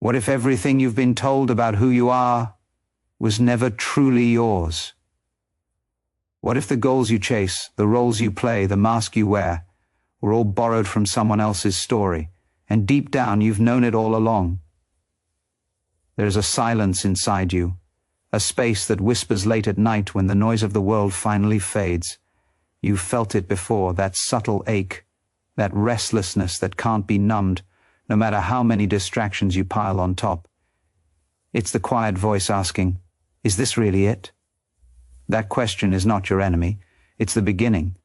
What if everything you've been told about who you are was never truly yours? What if the goals you chase, the roles you play, the mask you wear, were all borrowed from someone else's story, and deep down you've known it all along? There's a silence inside you, a space that whispers late at night when the noise of the world finally fades. You've felt it before, that subtle ache, that restlessness that can't be numbed, no matter how many distractions you pile on top. It's the quiet voice asking, is this really it? That question is not your enemy, it's the beginning.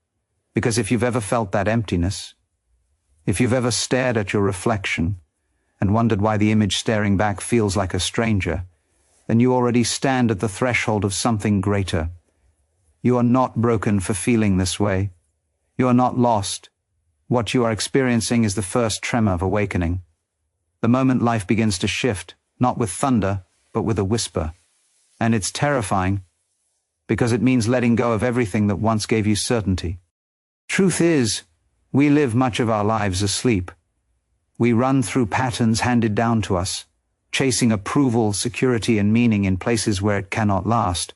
Because if you've ever felt that emptiness, if you've ever stared at your reflection and wondered why the image staring back feels like a stranger, then you already stand at the threshold of something greater. You are not broken for feeling this way. You are not lost. What you are experiencing is the first tremor of awakening. The moment life begins to shift, not with thunder, but with a whisper. And it's terrifying, because it means letting go of everything that once gave you certainty. Truth is, we live much of our lives asleep. We run through patterns handed down to us, chasing approval, security, and meaning in places where it cannot last.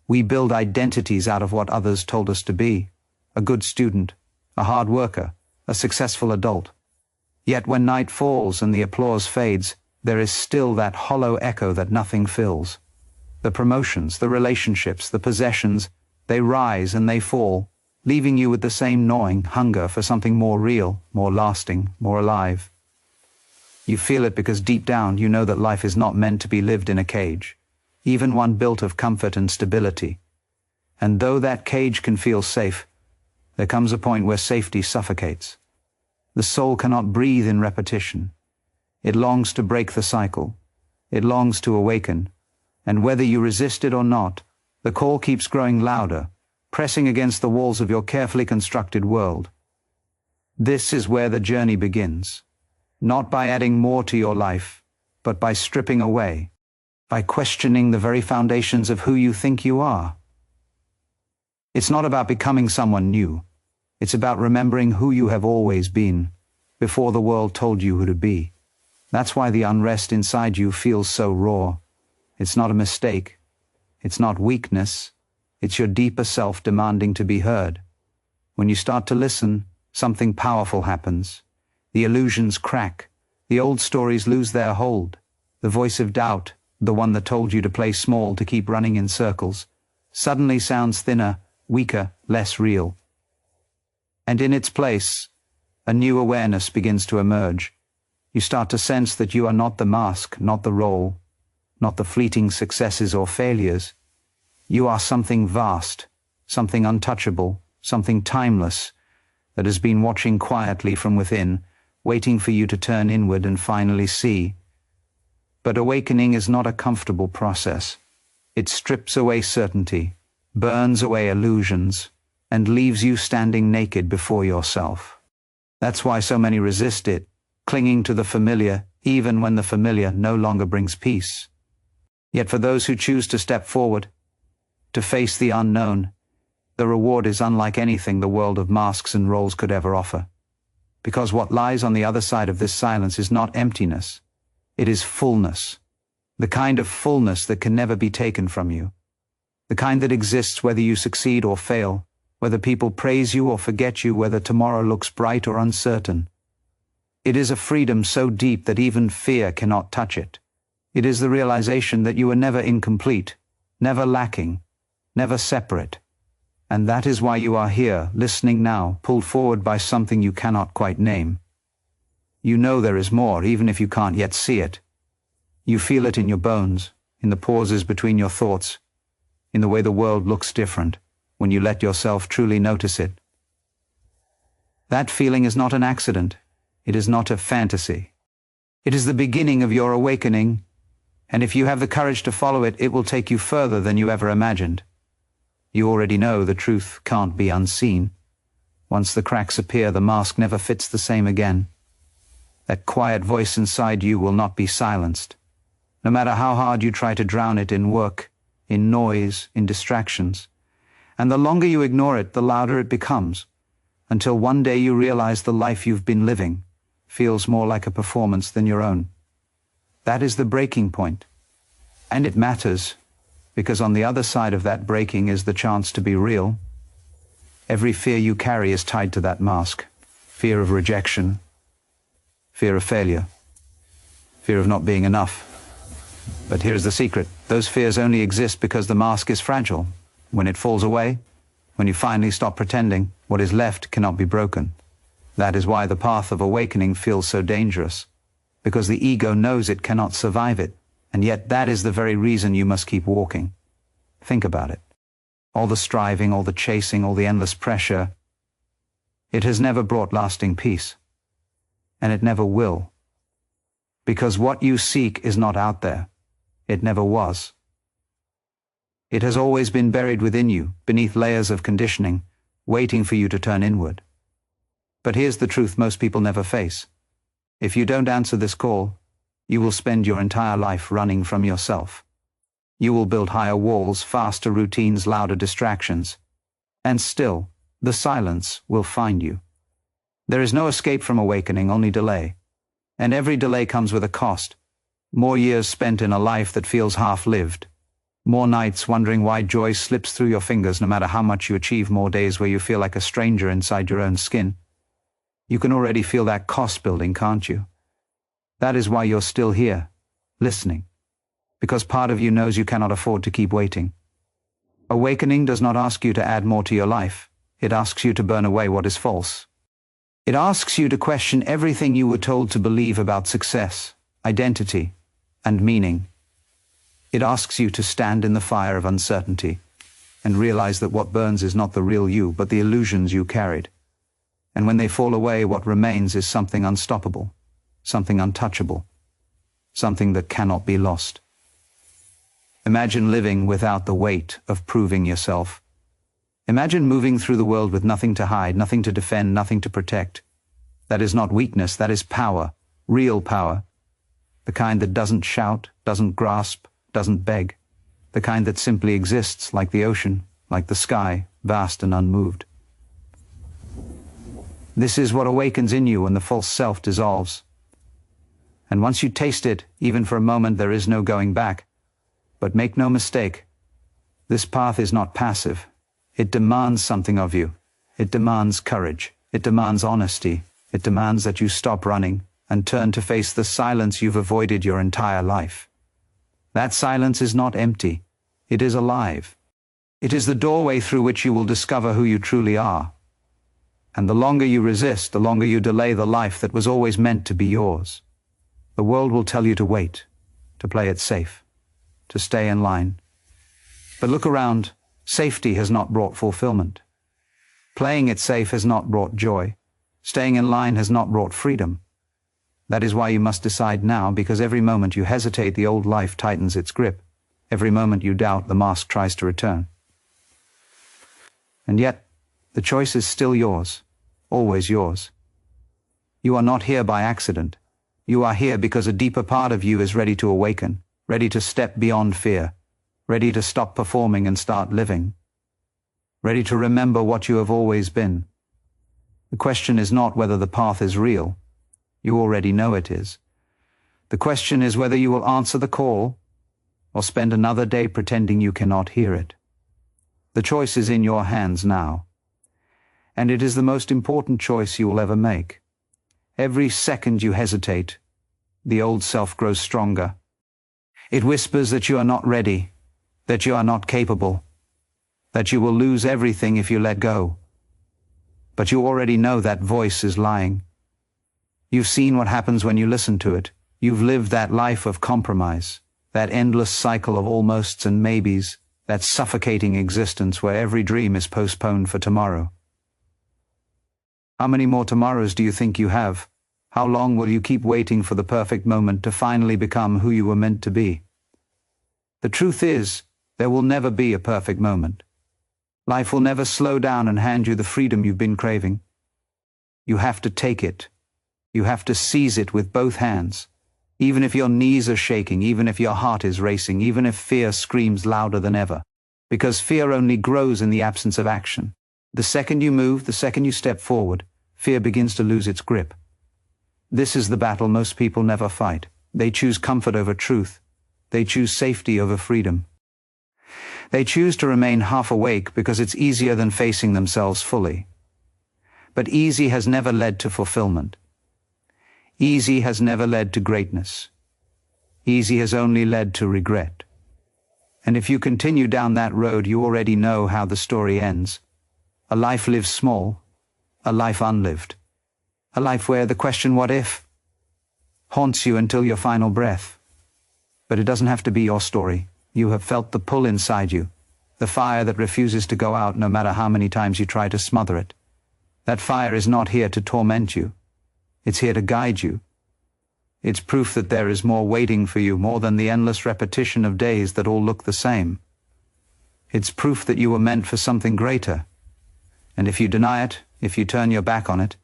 We build identities out of what others told us to be: a good student, a hard worker, a successful adult. Yet when night falls and the applause fades, there is still that hollow echo that nothing fills. The promotions, the relationships, the possessions, they rise and they fall, leaving you with the same gnawing hunger for something more real, more lasting, more alive. You feel it because deep down you know that life is not meant to be lived in a cage, even one built of comfort and stability. And though that cage can feel safe, there comes a point where safety suffocates. The soul cannot breathe in repetition. It longs to break the cycle. It longs to awaken. And whether you resist it or not, the call keeps growing louder, pressing against the walls of your carefully constructed world. This is where the journey begins. Not by adding more to your life, but by stripping away, by questioning the very foundations of who you think you are. It's not about becoming someone new. It's about remembering who you have always been, before the world told you who to be. That's why the unrest inside you feels so raw. It's not a mistake. It's not weakness. It's your deeper self demanding to be heard. When you start to listen, something powerful happens. The illusions crack. The old stories lose their hold. The voice of doubt, the one that told you to play small, to keep running in circles, suddenly sounds thinner, weaker, less real. And in its place, a new awareness begins to emerge. You start to sense that you are not the mask, not the role, not the fleeting successes or failures. You are something vast, something untouchable, something timeless, that has been watching quietly from within, waiting for you to turn inward and finally see. But awakening is not a comfortable process. It strips away certainty, burns away illusions, and leaves you standing naked before yourself. That's why so many resist it, clinging to the familiar, even when the familiar no longer brings peace. Yet for those who choose to step forward, to face the unknown, the reward is unlike anything the world of masks and roles could ever offer. Because what lies on the other side of this silence is not emptiness. It is fullness. The kind of fullness that can never be taken from you. The kind that exists whether you succeed or fail, whether people praise you or forget you, whether tomorrow looks bright or uncertain. It is a freedom so deep that even fear cannot touch it. It is the realization that you are never incomplete, never lacking, never separate. And that is why you are here, listening now, pulled forward by something you cannot quite name. You know there is more, even if you can't yet see it. You feel it in your bones, in the pauses between your thoughts, in the way the world looks different, when you let yourself truly notice it. That feeling is not an accident. It is not a fantasy. It is the beginning of your awakening, and if you have the courage to follow it, it will take you further than you ever imagined. You already know the truth can't be unseen. Once the cracks appear, the mask never fits the same again. That quiet voice inside you will not be silenced, no matter how hard you try to drown it in work, in noise, in distractions. And the longer you ignore it, the louder it becomes, until one day you realize the life you've been living feels more like a performance than your own. That is the breaking point. And it matters, because on the other side of that breaking is the chance to be real. Every fear you carry is tied to that mask. Fear of rejection, fear of failure, fear of not being enough. But here's the secret. Those fears only exist because the mask is fragile. When it falls away, when you finally stop pretending, what is left cannot be broken. That is why the path of awakening feels so dangerous, because the ego knows it cannot survive it, and yet that is the very reason you must keep walking. Think about it. All the striving, all the chasing, all the endless pressure, it has never brought lasting peace, and it never will, because what you seek is not out there. It never was. It has always been buried within you, beneath layers of conditioning, waiting for you to turn inward. But here's the truth most people never face. If you don't answer this call, you will spend your entire life running from yourself. You will build higher walls, faster routines, louder distractions. And still, the silence will find you. There is no escape from awakening, only delay. And every delay comes with a cost. More years spent in a life that feels half-lived. More nights wondering why joy slips through your fingers no matter how much you achieve, more days where you feel like a stranger inside your own skin. You can already feel that cost building, can't you? That is why you're still here, listening. Because part of you knows you cannot afford to keep waiting. Awakening does not ask you to add more to your life. It asks you to burn away what is false. It asks you to question everything you were told to believe about success, identity, and meaning. It asks you to stand in the fire of uncertainty and realize that what burns is not the real you, but the illusions you carried. And when they fall away, what remains is something unstoppable, something untouchable, something that cannot be lost. Imagine living without the weight of proving yourself. Imagine moving through the world with nothing to hide, nothing to defend, nothing to protect. That is not weakness, that is power, real power. The kind that doesn't shout, doesn't grasp, doesn't beg. The kind that simply exists, like the ocean, like the sky, vast and unmoved. This is what awakens in you when the false self dissolves. And once you taste it, even for a moment, there is no going back. But make no mistake, this path is not passive. It demands something of you. It demands courage. It demands honesty. It demands that you stop running and turn to face the silence you've avoided your entire life. That silence is not empty. It is alive. It is the doorway through which you will discover who you truly are. And the longer you resist, the longer you delay the life that was always meant to be yours. The world will tell you to wait, to play it safe, to stay in line. But look around. Safety has not brought fulfillment. Playing it safe has not brought joy. Staying in line has not brought freedom. That is why you must decide now, because every moment you hesitate, the old life tightens its grip. Every moment you doubt, the mask tries to return. And yet, the choice is still yours, always yours. You are not here by accident. You are here because a deeper part of you is ready to awaken, ready to step beyond fear, ready to stop performing and start living, ready to remember what you have always been. The question is not whether the path is real. You already know it is. The question is whether you will answer the call or spend another day pretending you cannot hear it. The choice is in your hands now, and it is the most important choice you will ever make. Every second you hesitate, the old self grows stronger. It whispers that you are not ready, that you are not capable, that you will lose everything if you let go. But you already know that voice is lying. You've seen what happens when you listen to it. You've lived that life of compromise, that endless cycle of almosts and maybes, that suffocating existence where every dream is postponed for tomorrow. How many more tomorrows do you think you have? How long will you keep waiting for the perfect moment to finally become who you were meant to be? The truth is, there will never be a perfect moment. Life will never slow down and hand you the freedom you've been craving. You have to take it. You have to seize it with both hands. Even if your knees are shaking, even if your heart is racing, even if fear screams louder than ever. Because fear only grows in the absence of action. The second you move, the second you step forward, fear begins to lose its grip. This is the battle most people never fight. They choose comfort over truth. They choose safety over freedom. They choose to remain half awake because it's easier than facing themselves fully. But easy has never led to fulfillment. Easy has never led to greatness. Easy has only led to regret. And if you continue down that road, you already know how the story ends. A life lived small, a life unlived. A life where the question "what if?" haunts you until your final breath. But it doesn't have to be your story. You have felt the pull inside you, the fire that refuses to go out no matter how many times you try to smother it. That fire is not here to torment you. It's here to guide you. It's proof that there is more waiting for you, more than the endless repetition of days that all look the same. It's proof that you were meant for something greater. And if you deny it, if you turn your back on it,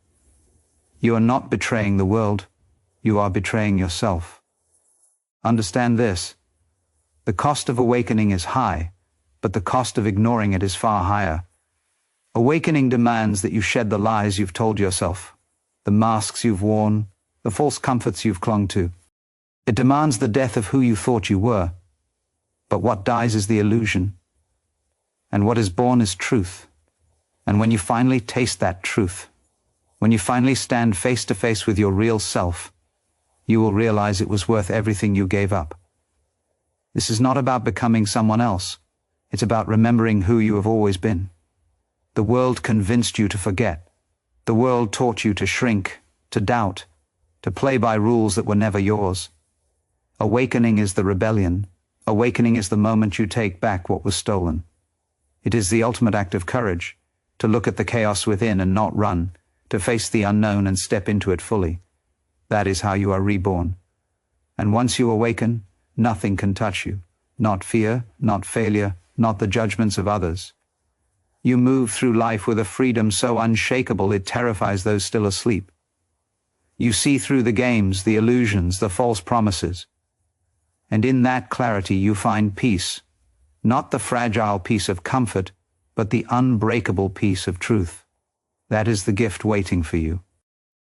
you are not betraying the world, you are betraying yourself. Understand this. The cost of awakening is high, but the cost of ignoring it is far higher. Awakening demands that you shed the lies you've told yourself, the masks you've worn, the false comforts you've clung to. It demands the death of who you thought you were. But what dies is the illusion. And what is born is truth. And when you finally taste that truth, when you finally stand face to face with your real self, you will realize it was worth everything you gave up. This is not about becoming someone else. It's about remembering who you have always been. The world convinced you to forget. The world taught you to shrink, to doubt, to play by rules that were never yours. Awakening is the rebellion. Awakening is the moment you take back what was stolen. It is the ultimate act of courage, to look at the chaos within and not run, to face the unknown and step into it fully. That is how you are reborn. And once you awaken, nothing can touch you. Not fear, not failure, not the judgments of others. You move through life with a freedom so unshakable it terrifies those still asleep. You see through the games, the illusions, the false promises. And in that clarity you find peace, not the fragile peace of comfort, but the unbreakable peace of truth. That is the gift waiting for you.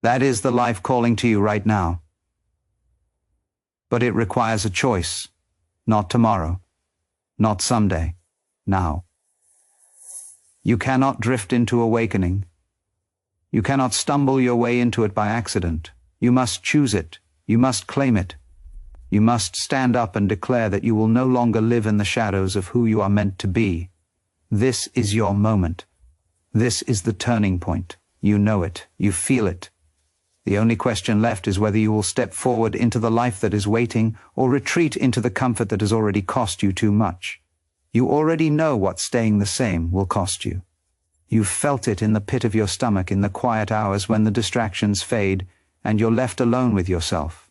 That is the life calling to you right now. But it requires a choice, not tomorrow, not someday, now. You cannot drift into awakening. You cannot stumble your way into it by accident. You must choose it. You must claim it. You must stand up and declare that you will no longer live in the shadows of who you are meant to be. This is your moment. This is the turning point. You know it. You feel it. The only question left is whether you will step forward into the life that is waiting or retreat into the comfort that has already cost you too much. You already know what staying the same will cost you. You've felt it in the pit of your stomach in the quiet hours when the distractions fade and you're left alone with yourself.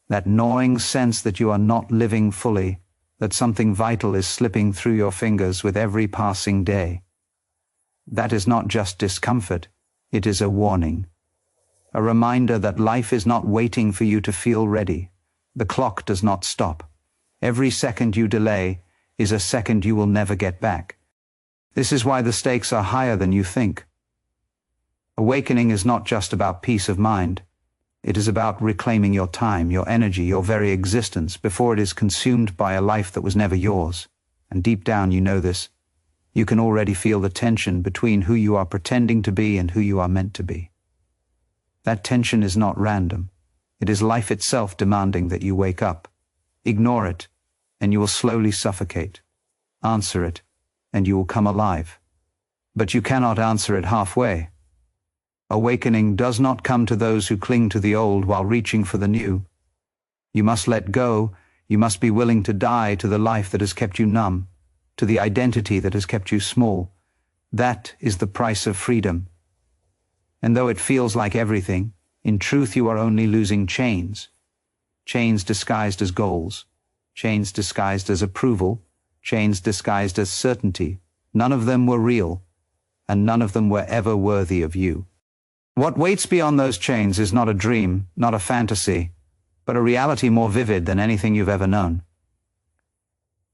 That gnawing sense that you are not living fully, that something vital is slipping through your fingers with every passing day. That is not just discomfort, it is a warning. A reminder that life is not waiting for you to feel ready. The clock does not stop. Every second you delay is a second you will never get back. This is why the stakes are higher than you think. Awakening is not just about peace of mind. It is about reclaiming your time, your energy, your very existence before it is consumed by a life that was never yours. And deep down you know this. You can already feel the tension between who you are pretending to be and who you are meant to be. That tension is not random. It is life itself demanding that you wake up. Ignore it, and you will slowly suffocate. Answer it, and you will come alive. But you cannot answer it halfway. Awakening does not come to those who cling to the old while reaching for the new. You must let go. You must be willing to die to the life that has kept you numb, to the identity that has kept you small. That is the price of freedom. And though it feels like everything, in truth you are only losing chains. Chains disguised as goals. Chains disguised as approval. Chains disguised as certainty. None of them were real, and none of them were ever worthy of you. What waits beyond those chains is not a dream, not a fantasy, but a reality more vivid than anything you've ever known.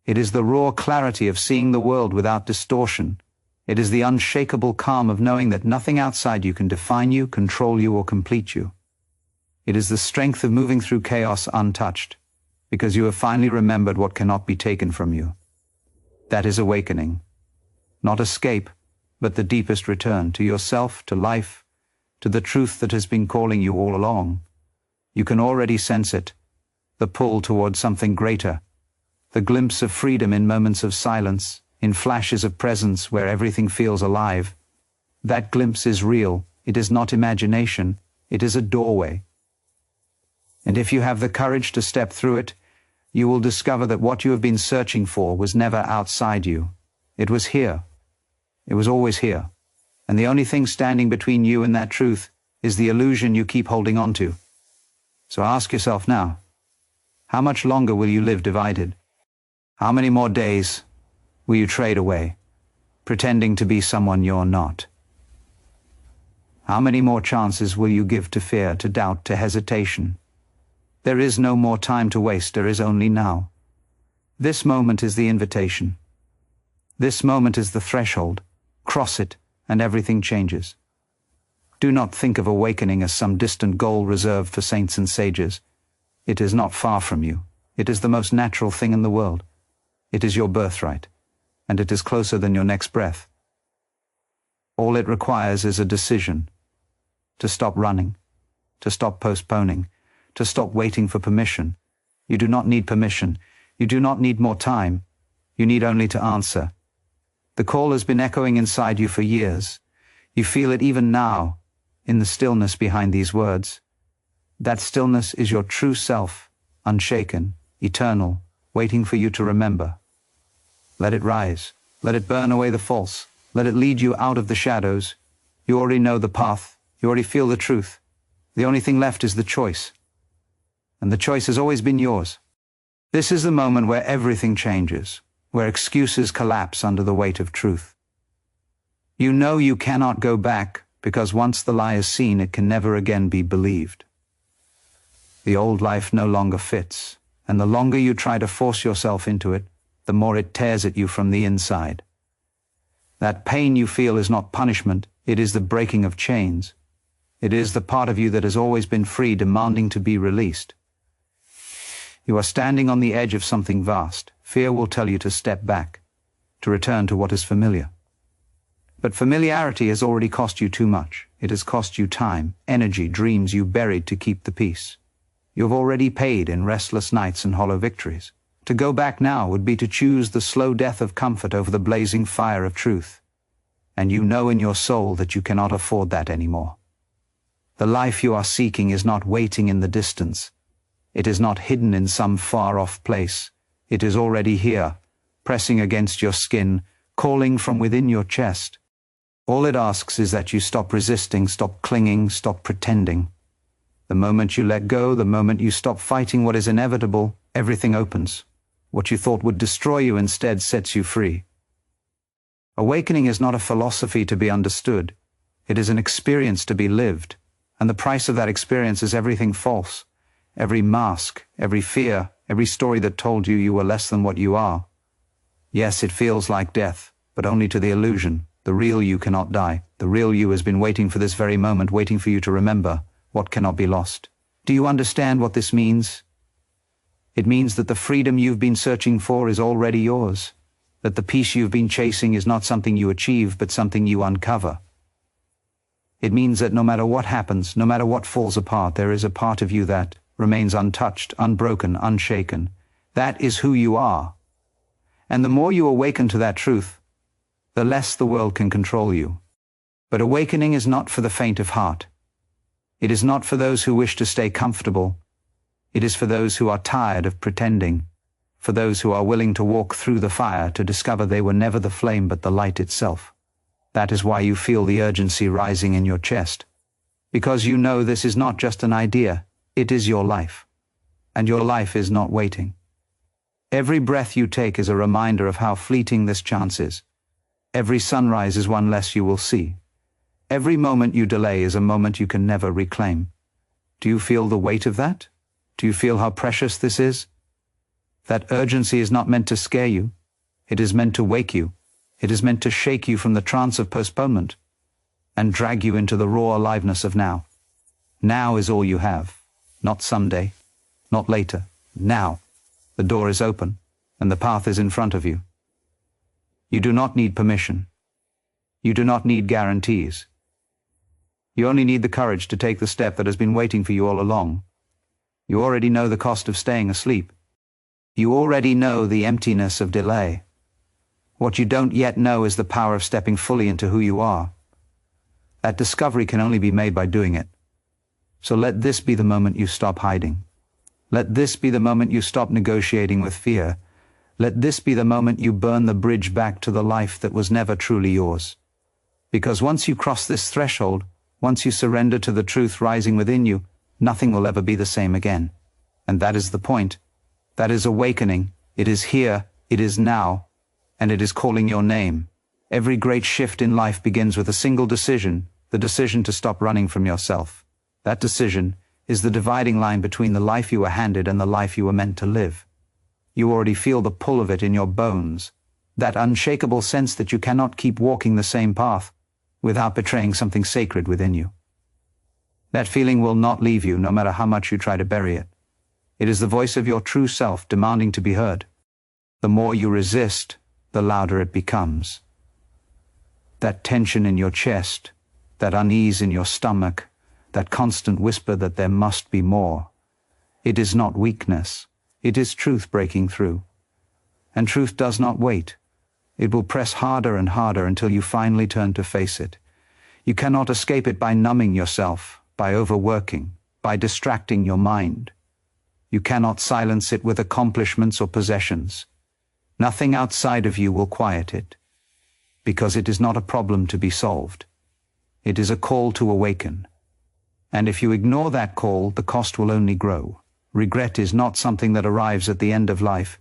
It is the raw clarity of seeing the world without distortion. It is the unshakable calm of knowing that nothing outside you can define you, control you, or complete you. It is the strength of moving through chaos untouched, because you have finally remembered what cannot be taken from you. That is awakening. Not escape, but the deepest return to yourself, to life, to the truth that has been calling you all along. You can already sense it, the pull towards something greater, the glimpse of freedom in moments of silence, in flashes of presence where everything feels alive. That glimpse is real. It is not imagination. It is a doorway. And if you have the courage to step through it, you will discover that what you have been searching for was never outside you. It was here. It was always here. And the only thing standing between you and that truth is the illusion you keep holding on to. So ask yourself now, how much longer will you live divided? How many more days will you trade away, pretending to be someone you're not? How many more chances will you give to fear, to doubt, to hesitation? There is no more time to waste, there is only now. This moment is the invitation. This moment is the threshold. Cross it, and everything changes. Do not think of awakening as some distant goal reserved for saints and sages. It is not far from you. It is the most natural thing in the world. It is your birthright, and it is closer than your next breath. All it requires is a decision. To stop running, to stop postponing, to stop waiting for permission. You do not need permission. You do not need more time. You need only to answer. The call has been echoing inside you for years. You feel it even now, in the stillness behind these words. That stillness is your true self, unshaken, eternal, waiting for you to remember. Let it rise. Let it burn away the false. Let it lead you out of the shadows. You already know the path. You already feel the truth. The only thing left is the choice. And the choice has always been yours. This is the moment where everything changes, where excuses collapse under the weight of truth. You know you cannot go back, because once the lie is seen, it can never again be believed. The old life no longer fits, and the longer you try to force yourself into it, the more it tears at you from the inside. That pain you feel is not punishment, it is the breaking of chains. It is the part of you that has always been free, demanding to be released. You are standing on the edge of something vast. Fear will tell you to step back, to return to what is familiar. But familiarity has already cost you too much. It has cost you time, energy, dreams you buried to keep the peace. You have already paid in restless nights and hollow victories. To go back now would be to choose the slow death of comfort over the blazing fire of truth. And you know in your soul that you cannot afford that anymore. The life you are seeking is not waiting in the distance. It is not hidden in some far-off place. It is already here, pressing against your skin, calling from within your chest. All it asks is that you stop resisting, stop clinging, stop pretending. The moment you let go, the moment you stop fighting what is inevitable, everything opens. What you thought would destroy you instead sets you free. Awakening is not a philosophy to be understood. It is an experience to be lived. And the price of that experience is everything false. Every mask, every fear, every story that told you you were less than what you are. Yes, it feels like death, but only to the illusion. The real you cannot die. The real you has been waiting for this very moment, waiting for you to remember what cannot be lost. Do you understand what this means? It means that the freedom you've been searching for is already yours. That the peace you've been chasing is not something you achieve, but something you uncover. It means that no matter what happens, no matter what falls apart, there is a part of you that remains untouched, unbroken, unshaken. That is who you are. And the more you awaken to that truth, the less the world can control you. But awakening is not for the faint of heart. It is not for those who wish to stay comfortable. It is for those who are tired of pretending, for those who are willing to walk through the fire to discover they were never the flame but the light itself. That is why you feel the urgency rising in your chest. Because you know this is not just an idea, it is your life. And your life is not waiting. Every breath you take is a reminder of how fleeting this chance is. Every sunrise is one less you will see. Every moment you delay is a moment you can never reclaim. Do you feel the weight of that? Do you feel how precious this is? That urgency is not meant to scare you. It is meant to wake you. It is meant to shake you from the trance of postponement and drag you into the raw aliveness of now. Now is all you have. not someday, not later, now. The door is open, and the path is in front of you. You do not need permission. You do not need guarantees. You only need the courage to take the step that has been waiting for you all along. You already know the cost of staying asleep. You already know the emptiness of delay. What you don't yet know is the power of stepping fully into who you are. That discovery can only be made by doing it. So let this be the moment you stop hiding. Let this be the moment you stop negotiating with fear. Let this be the moment you burn the bridge back to the life that was never truly yours. Because once you cross this threshold, once you surrender to the truth rising within you, nothing will ever be the same again. And that is the point. That is awakening. It is here, it is now, and it is calling your name. Every great shift in life begins with a single decision, the decision to stop running from yourself. That decision is the dividing line between the life you were handed and the life you were meant to live. You already feel the pull of it in your bones, that unshakable sense that you cannot keep walking the same path without betraying something sacred within you. That feeling will not leave you no matter how much you try to bury it. It is the voice of your true self demanding to be heard. The more you resist, the louder it becomes. That tension in your chest, that unease in your stomach, that constant whisper that there must be more. It is not weakness. It is truth breaking through. And truth does not wait. It will press harder and harder until you finally turn to face it. You cannot escape it by numbing yourself, by overworking, by distracting your mind. You cannot silence it with accomplishments or possessions. Nothing outside of you will quiet it, because it is not a problem to be solved. It is a call to awaken. And if you ignore that call, the cost will only grow. Regret is not something that arrives at the end of life.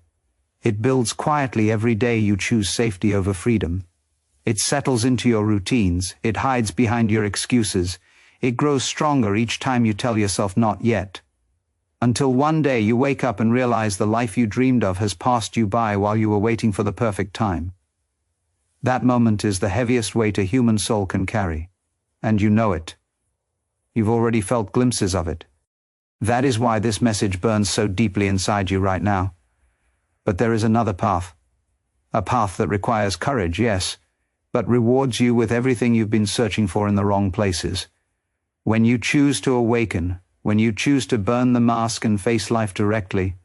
It builds quietly every day you choose safety over freedom. It settles into your routines. It hides behind your excuses. It grows stronger each time you tell yourself not yet. Until one day you wake up and realize the life you dreamed of has passed you by while you were waiting for the perfect time. That moment is the heaviest weight a human soul can carry. And you know it. You've already felt glimpses of it. That is why this message burns so deeply inside you right now. But there is another path. A path that requires courage, yes, but rewards you with everything you've been searching for in the wrong places. When you choose to awaken, when you choose to burn the mask and face life directly,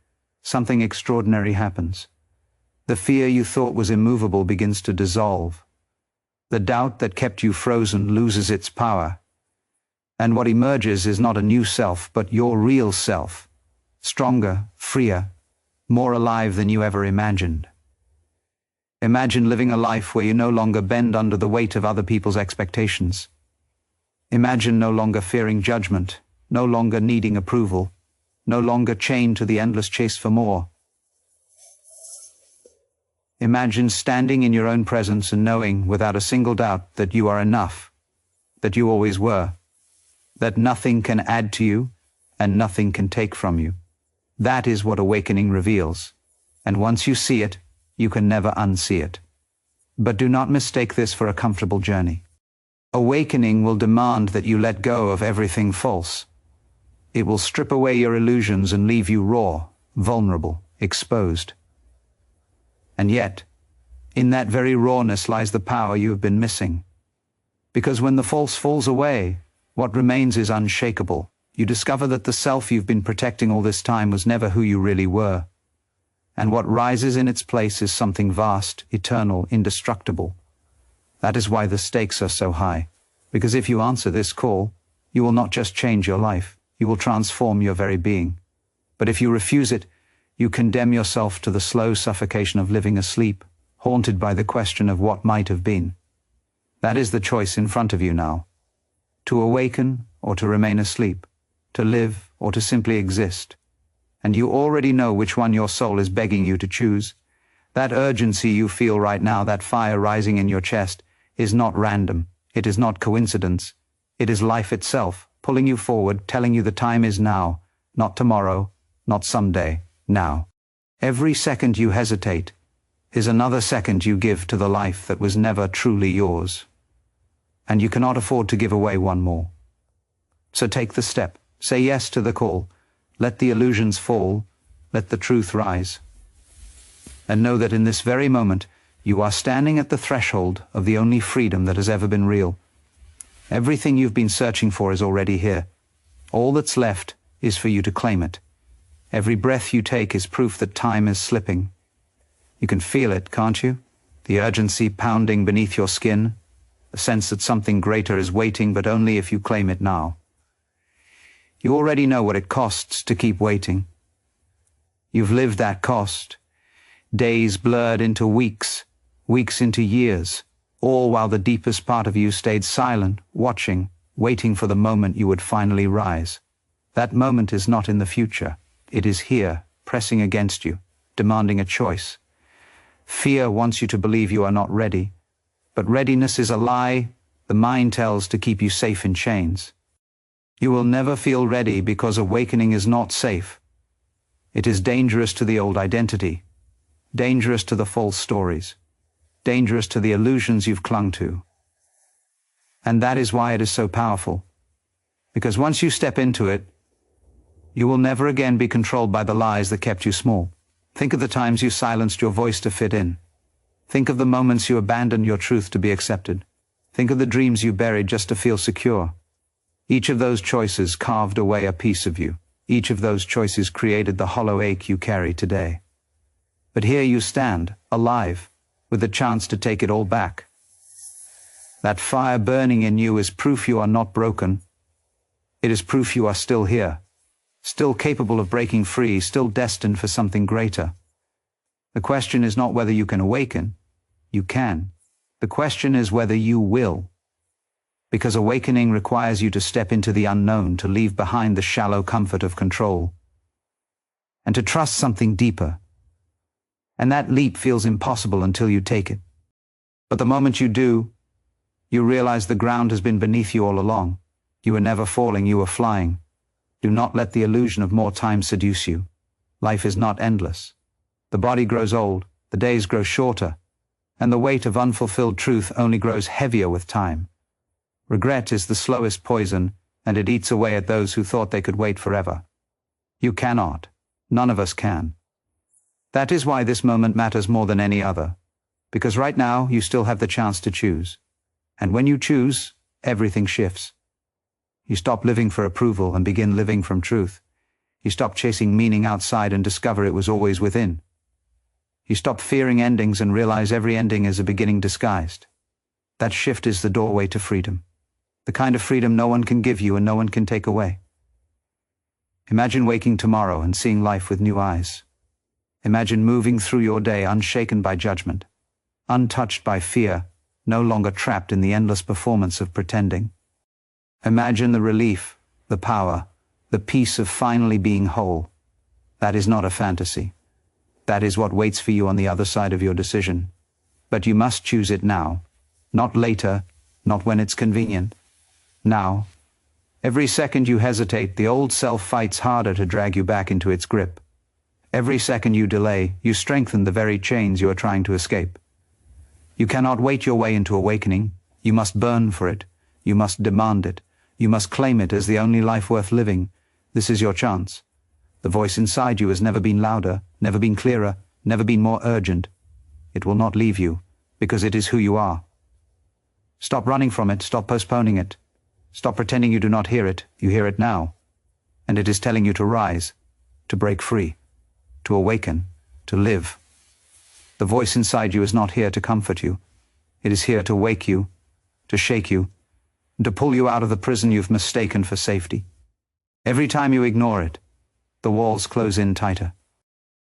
something extraordinary happens. The fear you thought was immovable begins to dissolve. The doubt that kept you frozen loses its power. And what emerges is not a new self, but your real self. Stronger, freer, more alive than you ever imagined. Imagine living a life where you no longer bend under the weight of other people's expectations. Imagine no longer fearing judgment, no longer needing approval, no longer chained to the endless chase for more. Imagine standing in your own presence and knowing without a single doubt that you are enough, that you always were, that nothing can add to you and nothing can take from you. That is what awakening reveals, and once you see it, you can never unsee it. But do not mistake this for a comfortable journey. Awakening will demand that you let go of everything false. It will strip away your illusions and leave you raw, vulnerable, exposed. And yet, in that very rawness lies the power you have been missing. Because when the false falls away, what remains is unshakable. You discover that the self you've been protecting all this time was never who you really were. And what rises in its place is something vast, eternal, indestructible. That is why the stakes are so high. Because if you answer this call, you will not just change your life, you will transform your very being. But if you refuse it, you condemn yourself to the slow suffocation of living asleep, haunted by the question of what might have been. That is the choice in front of you now. To awaken or to remain asleep, to live or to simply exist. And you already know which one your soul is begging you to choose. That urgency you feel right now, that fire rising in your chest, is not random. It is not coincidence. It is life itself, pulling you forward, telling you the time is now, not tomorrow, not someday, now. Every second you hesitate is another second you give to the life that was never truly yours. And you cannot afford to give away one more. So take the step, say yes to the call, Let the illusions fall. Let the truth rise. And know that in this very moment, you are standing at the threshold of the only freedom that has ever been real. Everything you've been searching for is already here. All that's left is for you to claim it. Every breath you take is proof that time is slipping. You can feel it, can't you? The urgency pounding beneath your skin, a sense that something greater is waiting, but only if you claim it now. You already know what it costs to keep waiting. You've lived that cost. Days blurred into weeks, weeks into years, all while the deepest part of you stayed silent, watching, waiting for the moment you would finally rise. That moment is not in the future. It is here, pressing against you, demanding a choice. Fear wants you to believe you are not ready, but readiness is a lie the mind tells to keep you safe in chains. You will never feel ready because awakening is not safe. It is dangerous to the old identity, dangerous to the false stories, dangerous to the illusions you've clung to. And that is why it is so powerful. Because once you step into it, you will never again be controlled by the lies that kept you small. Think of the times you silenced your voice to fit in. Think of the moments you abandoned your truth to be accepted. Think of the dreams you buried just to feel secure. Each of those choices carved away a piece of you. Each of those choices created the hollow ache you carry today. But here you stand, alive, with the chance to take it all back. That fire burning in you is proof you are not broken. It is proof you are still here, still capable of breaking free, still destined for something greater. The question is not whether you can awaken. You can. The question is whether you will. Because awakening requires you to step into the unknown, to leave behind the shallow comfort of control, and to trust something deeper. And that leap feels impossible until you take it. But the moment you do, you realize the ground has been beneath you all along. You were never falling, you were flying. Do not let the illusion of more time seduce you. Life is not endless. The body grows old, the days grow shorter, and the weight of unfulfilled truth only grows heavier with time. Regret is the slowest poison, and it eats away at those who thought they could wait forever. You cannot. None of us can. That is why this moment matters more than any other, because right now you still have the chance to choose. And when you choose, everything shifts. You stop living for approval and begin living from truth. You stop chasing meaning outside and discover it was always within. You stop fearing endings and realize every ending is a beginning disguised. That shift is the doorway to freedom. The kind of freedom no one can give you and no one can take away. Imagine waking tomorrow and seeing life with new eyes. Imagine moving through your day unshaken by judgment, untouched by fear, no longer trapped in the endless performance of pretending. Imagine the relief, the power, the peace of finally being whole. That is not a fantasy. That is what waits for you on the other side of your decision. But you must choose it now. Not later, not when it's convenient. Now. Every second you hesitate, the old self fights harder to drag you back into its grip. Every second you delay, you strengthen the very chains you are trying to escape. You cannot wait your way into awakening. You must burn for it. You must demand it. You must claim it as the only life worth living. This is your chance. The voice inside you has never been louder, never been clearer, never been more urgent. It will not leave you, because it is who you are. Stop running from it, stop postponing it. Stop pretending you do not hear it, you hear it now. And it is telling you to rise, to break free, to awaken, to live. The voice inside you is not here to comfort you. It is here to wake you, to shake you, and to pull you out of the prison you've mistaken for safety. Every time you ignore it, the walls close in tighter.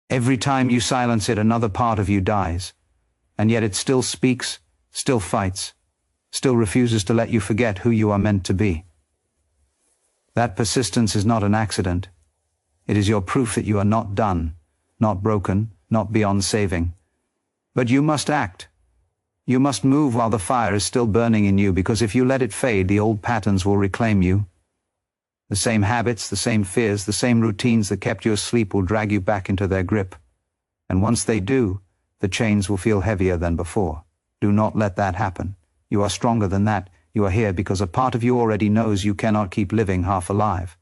Every time you silence it, another part of you dies, and yet it still speaks, still fights, still refuses to let you forget who you are meant to be. That persistence is not an accident. It is your proof that you are not done, not broken, not beyond saving. But you must act. You must move while the fire is still burning in you, because if you let it fade, the old patterns will reclaim you. The same habits, the same fears, the same routines that kept you asleep will drag you back into their grip. And once they do, the chains will feel heavier than before. Do not let that happen. You are stronger than that. You are here because a part of you already knows you cannot keep living half alive.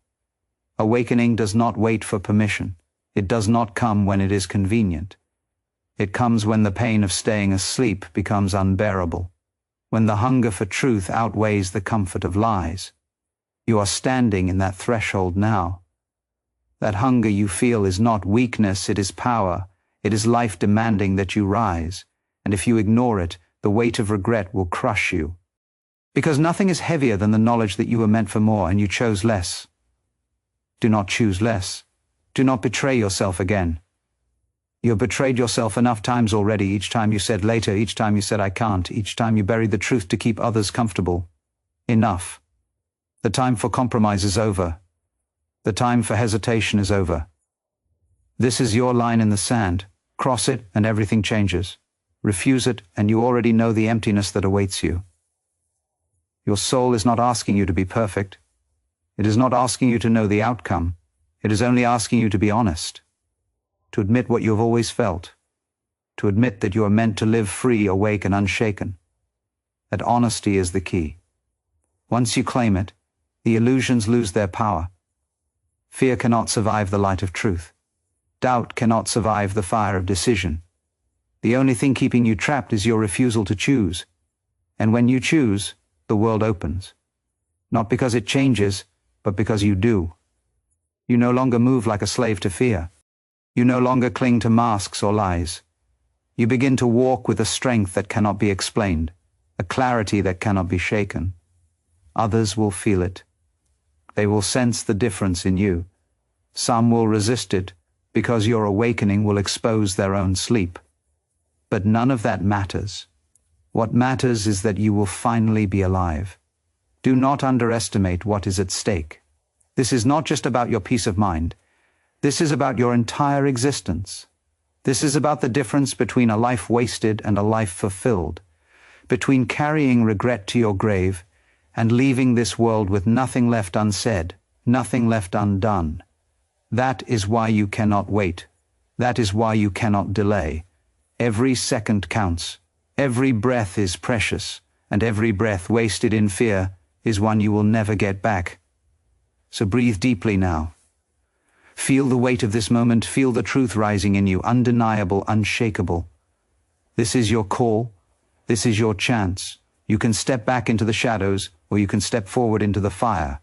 Awakening does not wait for permission. It does not come when it is convenient. It comes when the pain of staying asleep becomes unbearable, when the hunger for truth outweighs the comfort of lies. You are standing in that threshold now. That hunger you feel is not weakness, it is power. It is life demanding that you rise, and if you ignore it, the weight of regret will crush you. Because nothing is heavier than the knowledge that you were meant for more and you chose less. Do not choose less. Do not betray yourself again. You have betrayed yourself enough times already, each time you said later, each time you said I can't, each time you buried the truth to keep others comfortable. Enough. The time for compromise is over. The time for hesitation is over. This is your line in the sand. Cross it and everything changes. Refuse it and you already know the emptiness that awaits you. Your soul is not asking you to be perfect. It is not asking you to know the outcome. It is only asking you to be honest. To admit what you have always felt. To admit that you are meant to live free, awake, and unshaken. That honesty is the key. Once you claim it, the illusions lose their power. Fear cannot survive the light of truth. Doubt cannot survive the fire of decision. The only thing keeping you trapped is your refusal to choose. And when you choose, the world opens. Not because it changes, but because you do. You no longer move like a slave to fear. You no longer cling to masks or lies. You begin to walk with a strength that cannot be explained, a clarity that cannot be shaken. Others will feel it. They will sense the difference in you. Some will resist it, because your awakening will expose their own sleep. But none of that matters. What matters is that you will finally be alive. Do not underestimate what is at stake. This is not just about your peace of mind. This is about your entire existence. This is about the difference between a life wasted and a life fulfilled, between carrying regret to your grave and leaving this world with nothing left unsaid, nothing left undone. That is why you cannot wait. That is why you cannot delay. Every second counts. Every breath is precious, and every breath wasted in fear is one you will never get back. So breathe deeply now. Feel the weight of this moment. Feel the truth rising in you, undeniable, unshakable. This is your call. This is your chance. You can step back into the shadows, or you can step forward into the fire.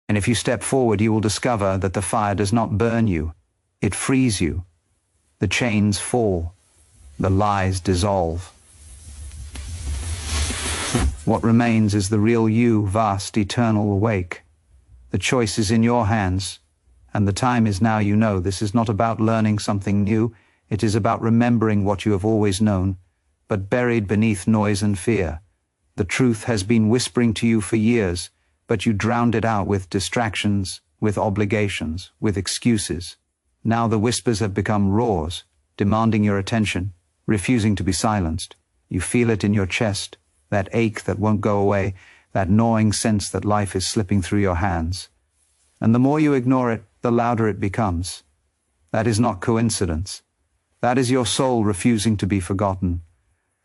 And if you step forward, you will discover that the fire does not burn you. It frees you. The chains fall. The lies dissolve. What remains is the real you, vast, eternal, awake. The choice is in your hands, and the time is now. You know, this is not about learning something new. It is about remembering what you have always known, but buried beneath noise and fear. The truth has been whispering to you for years, but you drowned it out with distractions, with obligations, with excuses. Now the whispers have become roars, demanding your attention, refusing to be silenced. You feel it in your chest, that ache that won't go away, that gnawing sense that life is slipping through your hands. And the more you ignore it, the louder it becomes. That is not coincidence. That is your soul refusing to be forgotten.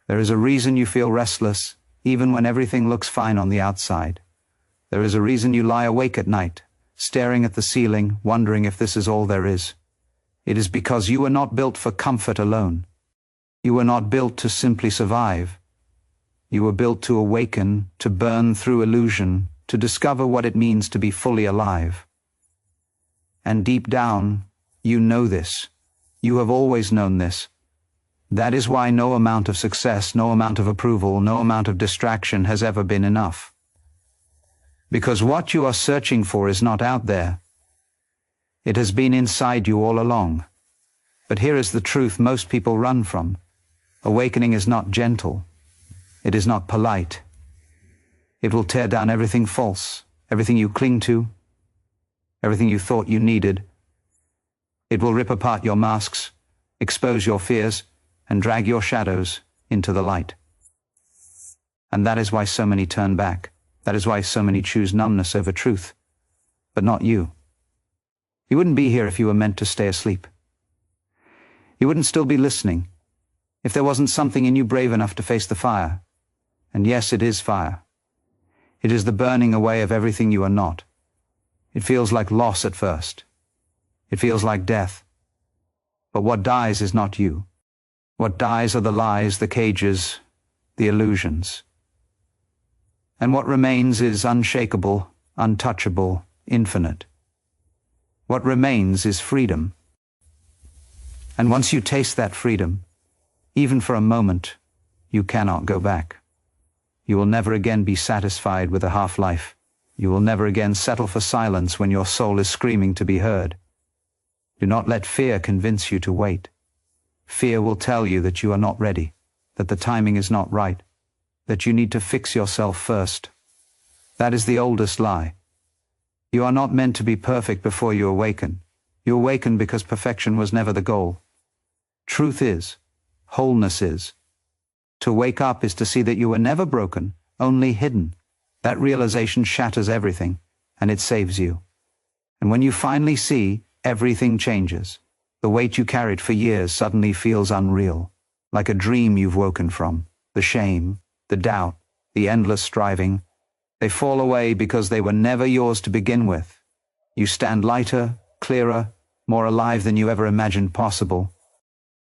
There is a reason you feel restless, even when everything looks fine on the outside. There is a reason you lie awake at night, staring at the ceiling, wondering if this is all there is. It is because you were not built for comfort alone. You were not built to simply survive. You were built to awaken, to burn through illusion, to discover what it means to be fully alive. And deep down, you know this. You have always known this. That is why no amount of success, no amount of approval, no amount of distraction has ever been enough. Because what you are searching for is not out there. It has been inside you all along. But here is the truth most people run from. Awakening is not gentle. It is not polite. It will tear down everything false, everything you cling to, everything you thought you needed. It will rip apart your masks, expose your fears, and drag your shadows into the light. And that is why so many turn back. That is why so many choose numbness over truth. But not you. You wouldn't be here if you were meant to stay asleep. You wouldn't still be listening if there wasn't something in you brave enough to face the fire. And yes, it is fire. It is the burning away of everything you are not. It feels like loss at first. It feels like death. But what dies is not you. What dies are the lies, the cages, the illusions. And what remains is unshakable, untouchable, infinite. What remains is freedom. And once you taste that freedom, even for a moment, you cannot go back. You will never again be satisfied with a half-life. You will never again settle for silence when your soul is screaming to be heard. Do not let fear convince you to wait. Fear will tell you that you are not ready, that the timing is not right, that you need to fix yourself first. That is the oldest lie. You are not meant to be perfect before you awaken. You awaken because perfection was never the goal. Truth is, wholeness is. To wake up is to see that you were never broken, only hidden. That realization shatters everything, and it saves you. And when you finally see, everything changes. The weight you carried for years suddenly feels unreal, like a dream you've woken from. The shame, the doubt, the endless striving, they fall away because they were never yours to begin with. You stand lighter, clearer, more alive than you ever imagined possible.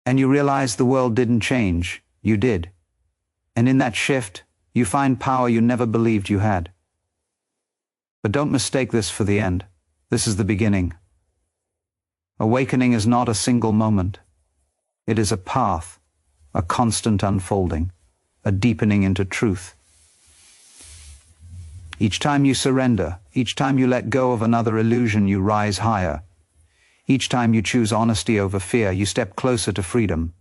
And you realize the world didn't change, you did. And in that shift, you find power you never believed you had. But don't mistake this for the end. This is the beginning. Awakening is not a single moment. It is a path, a constant unfolding, a deepening into truth. Each time you surrender, each time you let go of another illusion, you rise higher. Each time you choose honesty over fear, you step closer to freedom.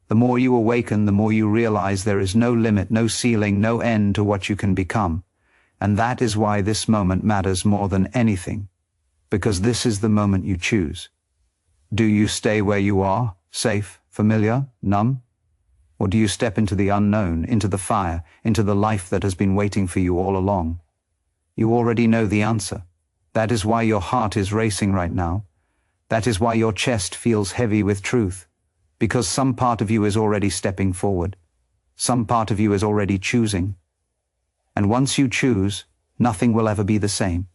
The more you awaken, the more you realize there is no limit, no ceiling, no end to what you can become. And that is why this moment matters more than anything, because this is the moment you choose. Do you stay where you are, safe, familiar, numb? Or do you step into the unknown, into the fire, into the life that has been waiting for you all along? You already know the answer. That is why your heart is racing right now. That is why your chest feels heavy with truth. Because some part of you is already stepping forward. Some part of you is already choosing. And once you choose, nothing will ever be the same.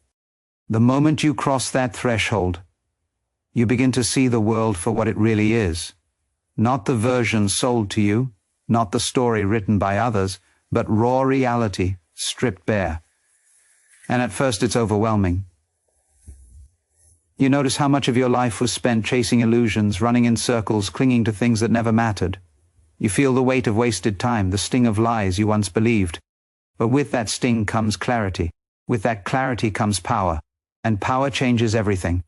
The moment you cross that threshold, you begin to see the world for what it really is. Not the version sold to you, not the story written by others, but raw reality, stripped bare. And at first it's overwhelming. You notice how much of your life was spent chasing illusions, running in circles, clinging to things that never mattered. You feel the weight of wasted time, the sting of lies you once believed. But with that sting comes clarity. With that clarity comes power. And power changes everything.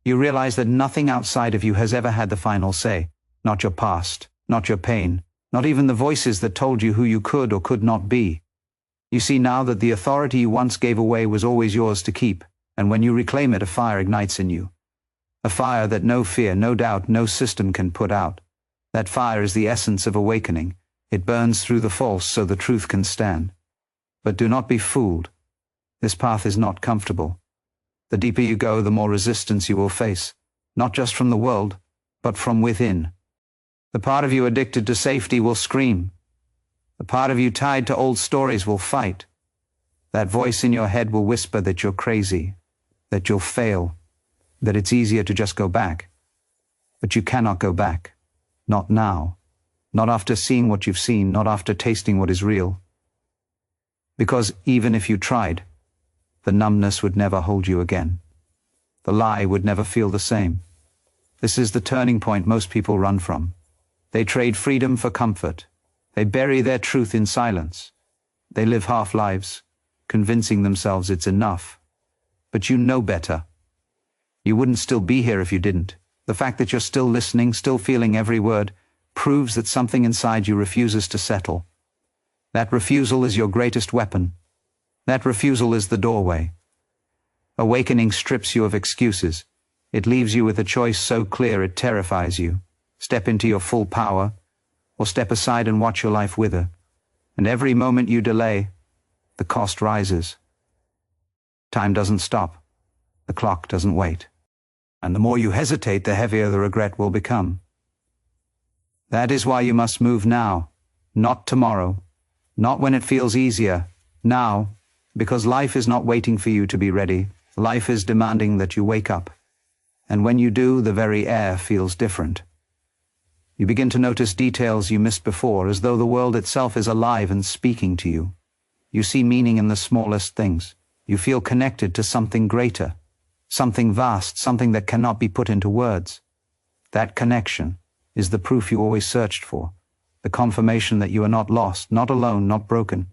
You realize that nothing outside of you has ever had the final say. Not your past, not your pain, not even the voices that told you who you could or could not be. You see now that the authority you once gave away was always yours to keep. And when you reclaim it, a fire ignites in you. A fire that no fear, no doubt, no system can put out. That fire is the essence of awakening. It burns through the false so the truth can stand. But do not be fooled. This path is not comfortable. The deeper you go, the more resistance you will face, not just from the world, but from within. The part of you addicted to safety will scream. The part of you tied to old stories will fight. That voice in your head will whisper that you're crazy, that you'll fail, that it's easier to just go back. But you cannot go back. Not now. Not after seeing what you've seen, not after tasting what is real. Because even if you tried, the numbness would never hold you again. The lie would never feel the same. This is the turning point most people run from. They trade freedom for comfort. They bury their truth in silence. They live half-lives, convincing themselves it's enough. But you know better. You wouldn't still be here if you didn't. The fact that you're still listening, still feeling every word, proves that something inside you refuses to settle. That refusal is your greatest weapon. That refusal is the doorway. Awakening strips you of excuses. It leaves you with a choice so clear it terrifies you. Step into your full power, or step aside and watch your life wither. And every moment you delay, the cost rises. Time doesn't stop. The clock doesn't wait. And the more you hesitate, the heavier the regret will become. That is why you must move now, not tomorrow, not when it feels easier, now, because life is not waiting for you to be ready. Life is demanding that you wake up, and when you do, the very air feels different. You begin to notice details you missed before, as though the world itself is alive and speaking to you. You see meaning in the smallest things. You feel connected to something greater, something vast, something that cannot be put into words. That connection is the proof you always searched for, the confirmation that you are not lost, not alone, not broken.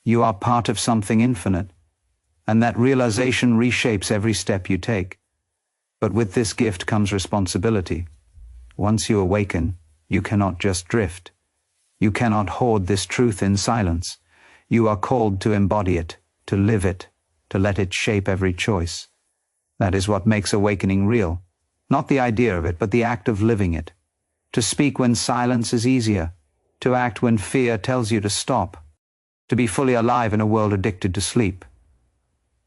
You are part of something infinite, and that realization reshapes every step you take. But with this gift comes responsibility. Once you awaken, you cannot just drift. You cannot hoard this truth in silence. You are called to embody it, to live it, to let it shape every choice. That is what makes awakening real. Not the idea of it, but the act of living it. To speak when silence is easier. To act when fear tells you to stop. To be fully alive in a world addicted to sleep.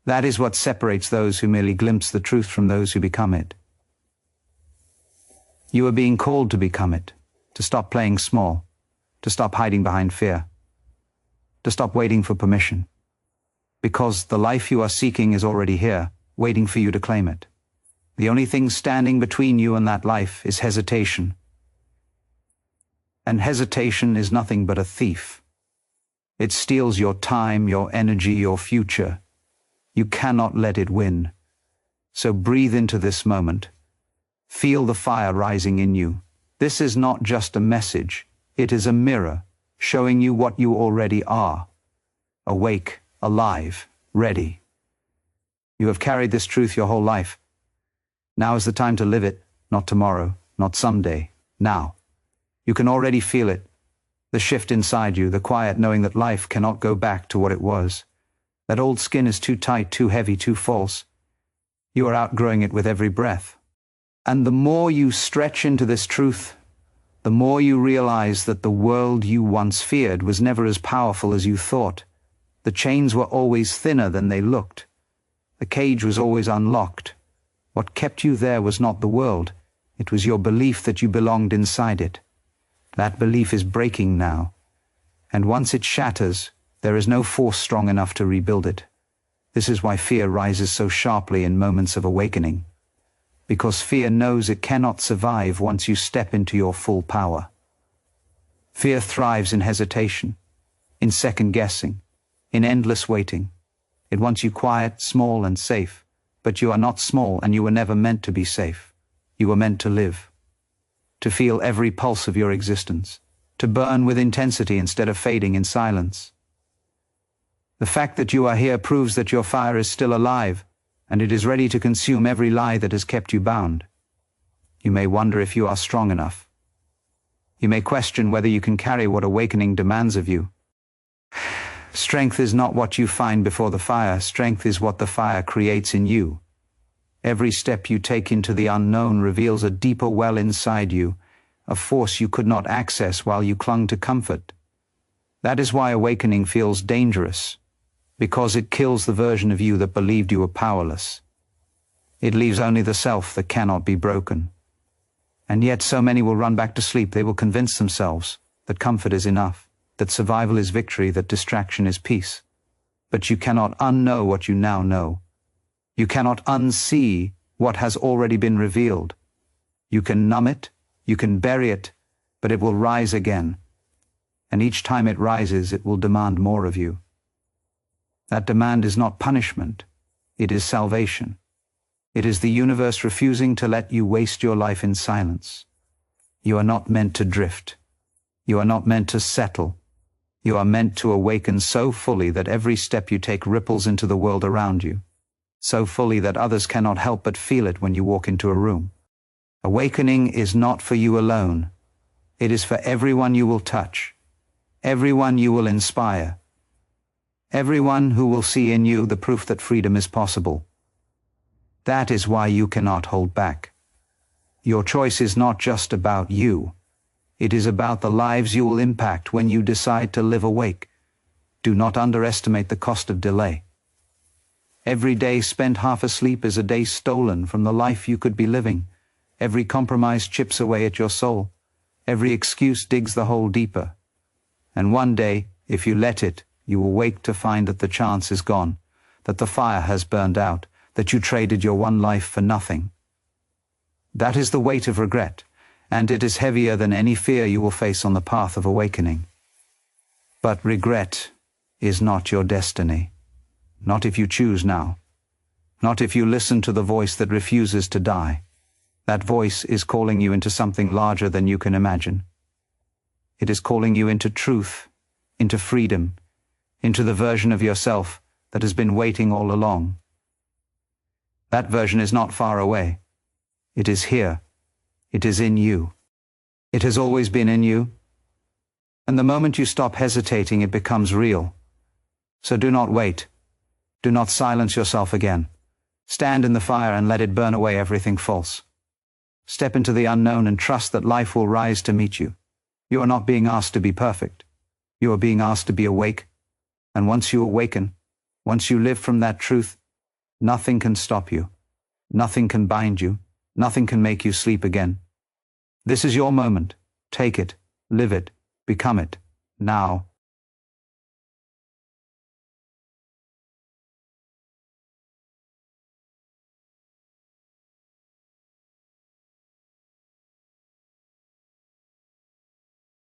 That is what separates those who merely glimpse the truth from those who become it. You are being called to become it, to stop playing small, to stop hiding behind fear, to stop waiting for permission. Because the life you are seeking is already here, waiting for you to claim it. The only thing standing between you and that life is hesitation. And hesitation is nothing but a thief. It steals your time, your energy, your future. You cannot let it win. So breathe into this moment. Feel the fire rising in you. This is not just a message. It is a mirror, showing you what you already are. Awake, alive, ready. You have carried this truth your whole life. Now is the time to live it, not tomorrow, not someday, now. You can already feel it, the shift inside you, the quiet knowing that life cannot go back to what it was. That old skin is too tight, too heavy, too false. You are outgrowing it with every breath. And the more you stretch into this truth, the more you realize that the world you once feared was never as powerful as you thought. The chains were always thinner than they looked. The cage was always unlocked. What kept you there was not the world. It was your belief that you belonged inside it. That belief is breaking now. And once it shatters, there is no force strong enough to rebuild it. This is why fear rises so sharply in moments of awakening. Because fear knows it cannot survive once you step into your full power. Fear thrives in hesitation, in second-guessing, in endless waiting. It wants you quiet, small, and safe. But you are not small, and you were never meant to be safe. You were meant to live. To feel every pulse of your existence. To burn with intensity instead of fading in silence. The fact that you are here proves that your fire is still alive, and it is ready to consume every lie that has kept you bound. You may wonder if you are strong enough. You may question whether you can carry what awakening demands of you. Strength is not what you find before the fire. Strength is what the fire creates in you. Every step you take into the unknown reveals a deeper well inside you, a force you could not access while you clung to comfort. That is why awakening feels dangerous, because it kills the version of you that believed you were powerless. It leaves only the self that cannot be broken. And yet so many will run back to sleep. They will convince themselves that comfort is enough, that survival is victory, that distraction is peace. But you cannot unknow what you now know. You cannot unsee what has already been revealed. You can numb it, you can bury it, but it will rise again. And each time it rises, it will demand more of you. That demand is not punishment, it is salvation. It is the universe refusing to let you waste your life in silence. You are not meant to drift. You are not meant to settle. You are meant to awaken so fully that every step you take ripples into the world around you, so fully that others cannot help but feel it when you walk into a room. Awakening is not for you alone. It is for everyone you will touch, everyone you will inspire, everyone who will see in you the proof that freedom is possible. That is why you cannot hold back. Your choice is not just about you. It is about the lives you will impact when you decide to live awake. Do not underestimate the cost of delay. Every day spent half asleep is a day stolen from the life you could be living. Every compromise chips away at your soul. Every excuse digs the hole deeper. And one day, if you let it, you will wake to find that the chance is gone, that the fire has burned out, that you traded your one life for nothing. That is the weight of regret, and it is heavier than any fear you will face on the path of awakening. But regret is not your destiny. Not if you choose now. Not if you listen to the voice that refuses to die. That voice is calling you into something larger than you can imagine. It is calling you into truth, into freedom, into the version of yourself that has been waiting all along. That version is not far away. It is here. It is in you. It has always been in you. And the moment you stop hesitating, it becomes real. So do not wait. Do not silence yourself again. Stand in the fire and let it burn away everything false. Step into the unknown and trust that life will rise to meet you. You are not being asked to be perfect. You are being asked to be awake. And once you awaken, once you live from that truth, nothing can stop you. Nothing can bind you. Nothing can make you sleep again. This is your moment. Take it. Live it. Become it. Now.